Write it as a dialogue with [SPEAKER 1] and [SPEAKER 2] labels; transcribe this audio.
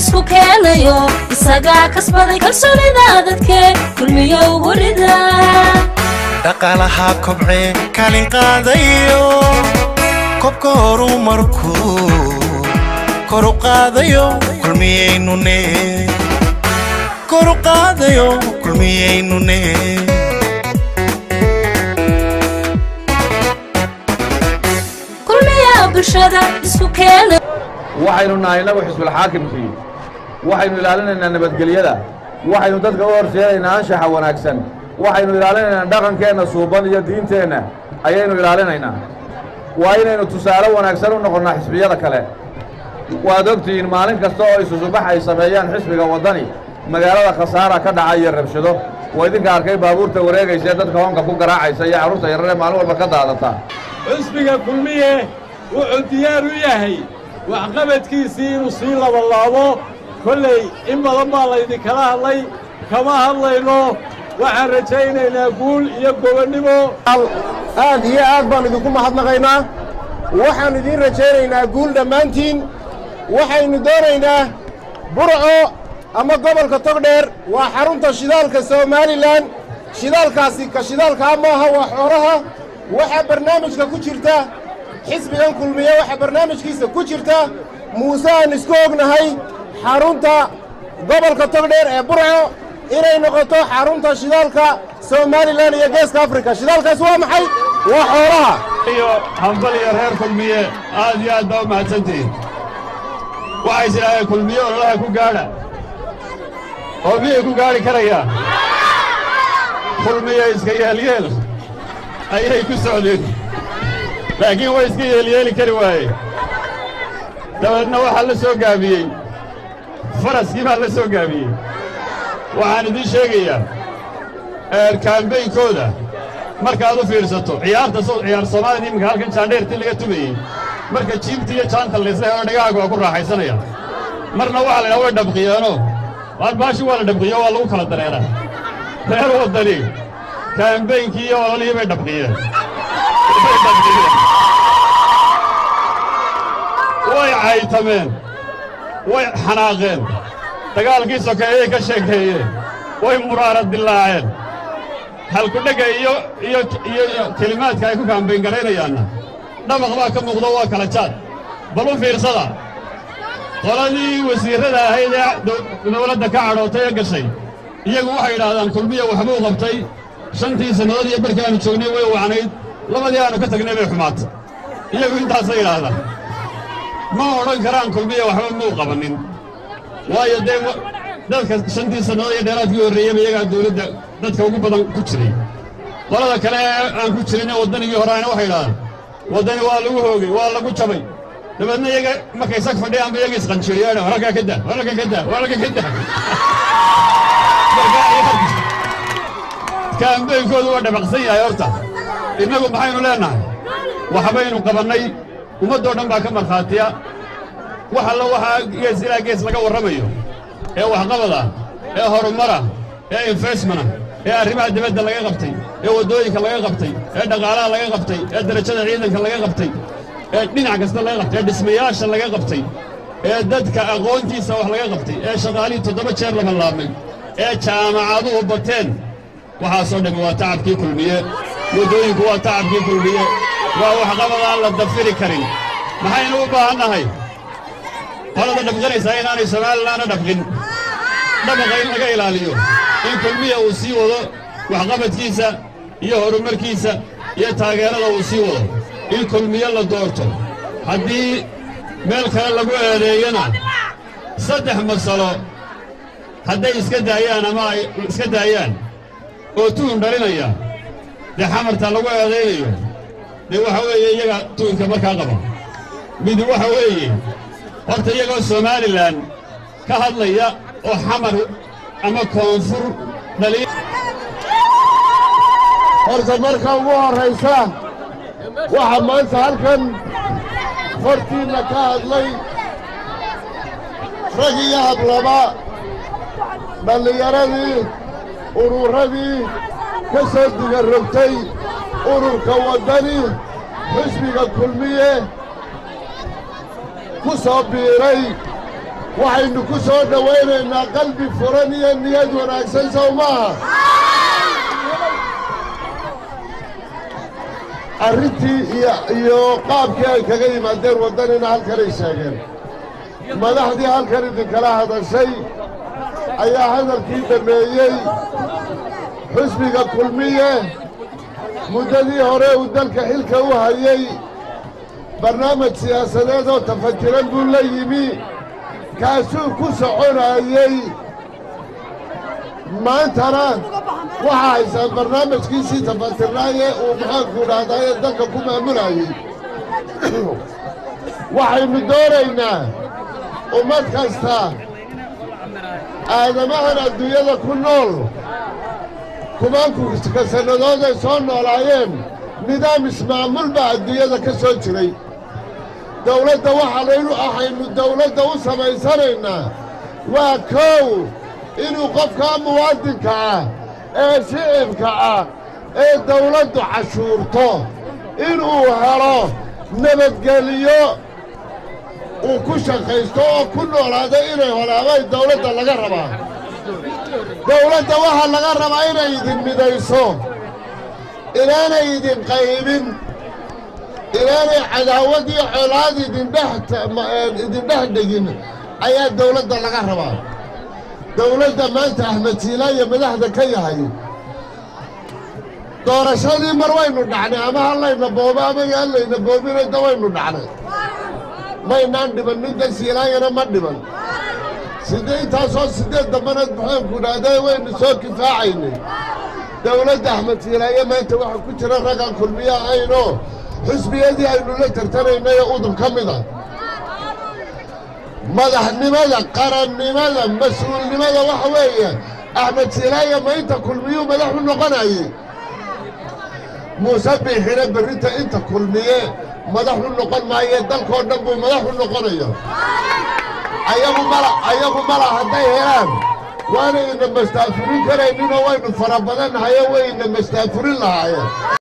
[SPEAKER 1] isku keenayo isaga kasbaday kalsoonida dadke kulmiyo warida
[SPEAKER 2] dhaqaalaha kobce kaalin qaadayo kobka horumarku kor u qaadayo kulmiyeynune kor u qaadayo kulmiyeynune
[SPEAKER 1] kulmiya bulshada isku keenayo
[SPEAKER 3] waxaynu nahay inagu xisbul xaakimkii waxaynu ilaalinaynaa nabadgelyada waxaynu dadka u horseedaynaa anshaxa wanaagsan waxaynu ilaalinaynaa dhaqankeenna suuban iyo diinteenna ayaynu ilaalinaynaa waa inaynu tusaale wanaagsan u noqonnaa xisbiyada kale waad ogtihiin maalin kasta oo isusubax ay sameeyaan xisbiga waddani magaalada khasaara ka dhaca iyo rabshado waa idinka arkay baabuurta wareegaysa ee dadka hoonka ku garaacaysa iyo carruurta yararee maalin walba ka daadata
[SPEAKER 4] xisbiga kulmiye wuxuu diyaar u yahay waxqabadkiisii inuu sii labalaabo kolley in badan baa laydinkala hadlay kama hadlayno waxaan rajaynaynaa guul iyo gobonnimo
[SPEAKER 5] aad iyo aad baan idinku mahadnaqaynaa waxaan idiin rajaynaynaa guul dhammaantiin waxaynu doonaynaa burco ama gobolka togdheer waa xarunta shidaalka somalilan shidaalkaasi ka shidaalkaa maaha waa xoolaha waxaa barnaamijka ku jirta xisbigan kulmiye waxaa barnaamijkiisa ku jirta muuse aan isku ognahay xarunta gobolka togdheer ee burco inay noqoto xarunta shidaalka somalilan iyo geeska afrika shidaalkaas waa maxay waa xoolaha
[SPEAKER 4] iyo hambal iyo reer kulmiye aad iyo aad baa u mahadsantihiin waxay sidhaaheen kulmiye ololaha ku gaadha oo miyay ku gaadhi karayaan kulmiye iska yeelyeel ayay ku socdeen laakiin way iska yeelyeeli kari waaye dabeedna waxaa la soo gaabiyey faraskii baa la soo gaabiyey waxaan idiin sheegayaa kaambeynkooda markaad u fiirsato ciyaar soomaalida iminka halkan jaandheertii laga tumayey marka jiibta iyo jaanta laysla helo dhagahaaga waa ku raaxaysanayaan marna waxaa la idhaha way dhabqiyeenoo baashi waa la dhabqiyo waa lagu kala dareeraa reer waddani kaambeynkii iyo ololihii bay dhabqiyeen way caytameen way xanaaqeen dagaalkii sokeeyey ka sheekeeyeen way muraarad dillaaceen halkudhegga iyo kelimaadka ay ku kaambayn garaynayaanna dhabaq baa ka muuqdo waa kala jaad bal u fiirsada qoladii wasiirrada ahayd ee dawladda ka cadhootay ee gashay iyagu waxay yidhaahdaan kulmiya waxbuu qabtay shantii sannadood iyo barkii aanu joognay way wacnayd labadii aanu ka tagnay bay xumaatay iyagu intaasay yidhaahdaan ma odhan karaan kulmiya waxba muu qabannin waayo dee dadka shantii sannadood iyo dheeraadkii horreeyeyba iyagaa dawladda dadka ugu badan ku jiray qolada kale ee aan ku jirinee waddanigii horaana waxay yidhahdaan waddani waa lagu hoogay waa lagu jabay dabeedna iyaga markay sag fadhiyaanba iyaga isqanjiiriyaan wararkaa ka daa wararka ka daa wararka ka daa kaambeynkoodu waa dhabaqsan yahay horta innagu maxaynu leennahay waxbaynu qabannay ummaddoo dhan baa ka markhaatiya wax alla waxaa gees ilaa gees laga warramayo ee waxqabada ee horumara ee investmana ee arrimaha dibadda laga qabtay ee waddooyinka laga qabtay ee dhaqaalaha laga qabtay ee darajada ciidanka laga qabtay ee dhinac kasta laga qabtay ee dhismayaasha laga qabtay ee dadka aqoontiisa wax laga qabtay ee shaqaalihii 7 jeer laba laabmay ee jaamacaduhu bateen waxaasoo dhammi waa tacabkii kulmiye waddooyinku waa tacabkii kulmiye waa waxqabad aan la dafiri karin maxaynu u baahannahay qolada dhabqanaysaa inaanay somalilanna dhabqin dhabaqa in laga ilaaliyo in kulmiya uu sii wado waxqabadkiisa iyo horumarkiisa iyo taageerada uu sii wado in kulmiye la doorto haddii meel kale lagu eedeeyana 3 masalo hadday iska daayaan ama ay iska daayaan oo tuhun dhalinaya dee xamarta lagu eedaynayo dee waxa weeye iyaga tuhunka markaa qaba mid waxa weeye horta iyagoo somalilan ka hadlaya oo xamar ama koonfur dhaliya
[SPEAKER 5] horta marka ugu horraysa waxaa maanta halkan hortiinna ka hadlay rag iyo hablaba dhallinyaradii ururadii ka soo digarrogtay ururka waddani xisbiga kulmiye ku soo biiray waxaynu ku soo dhowaynaynaa qalbi furan iyo niyad wanaagsan sow maaha arrintii iyo qaabkii ay kaga yimaadeen waddanina halkanay sheegeen madaxdii halkan idinkala hadashay ayaa hadalkii dhammeeyey xusbiga kulmiye muddadii hore uu dalka xilka u hayey barnaamij siyaasadeed oo tafatiran buu la yimi kaasuu ku soconayey maantana waxaa haysaan barnaamijkiisii tafatirnaaye uu maxaanku dhahdaye dalka ku maamulayey waxaynu doonaynaa ummad kasta aadamahan adduunyada ku nool kumaanka sannadood ay soo noolaayeen nidaam ismaamul baa adduunyada ka soo jiray dawladda waxaynu dawladda u samaysanaynaa waa kow inuu qofkaa muwaadinka ah ee shicibka ah ee dawladdu cashuurto inuu helo nabadgeliyo uu ku shaqaysto oo ku noolaado inay holaabay dawladda laga rabaa dawladda waxaa laga rabaa inay idin midayso inaanay idin qaybin inaanay cadaawad iyo colaad idin dhex dhegin ayaa dawladda laga rabaa dawladda maanta axmed siilaaye madaxda ka yahay doorashadii mar waynu dhacnay ama hallayna boobo ama yaallayna boobinayda waynu dhacnay maynaan dhiban ninka siilaayana ma dhiban intaasoo siddeed dambanaad maxaanku dhahday waynu soo kifaacaynay dawladda axmed siilaaye maanta waxaa ku jira raggaan kulmiye ahaynoo xusbiyadii aynu la tartanaynay ee udub ka mida madaxnimada qarannimada mas-uulnimada waxa weeye axmed siilaaye ma inta kulmiyuu madax u noqonayey muuse biixina berrinta inta kulmiye madax u noqon maayee dalkoo dhan buu madax u noqonaya ayagu mala hadday helaan waanayna mastaafurin karayninoo waynu fara badannahayo wayna mastaafurin lahaayeen